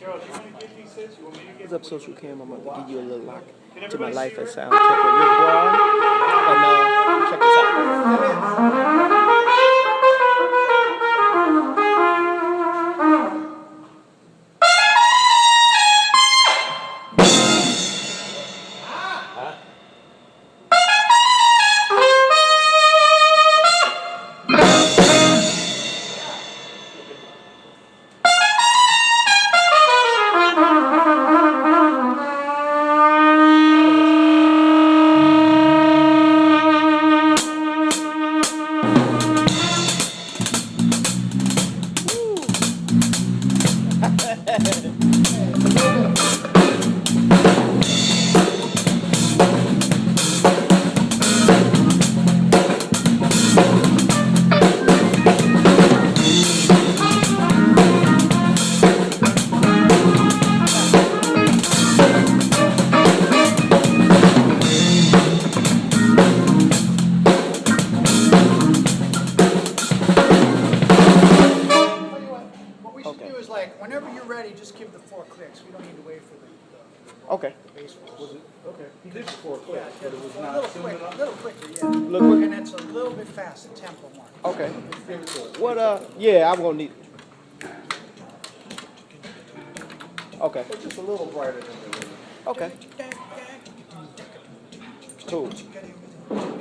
What's up, Social Cam? I'm about to give you a little lock to my life at sound check with Rick Braun. And check this out. What we should do is like, whenever you're ready, just give the 4 clicks. We don't need to wait for the Okay. bass roll. Was it? Okay. He did 4 Yeah, clicks, but it was a not little soon quick, enough. a little quicker, yeah. Little quicker? And it's a little bit fast, the tempo one. Okay. Give it to us. What, yeah, I'm gonna need. Okay. It's just a little brighter than the other. Okay. Cool. Little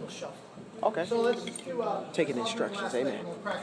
shuffle. Okay. So let's do Taking instructions, amen. We'll practice.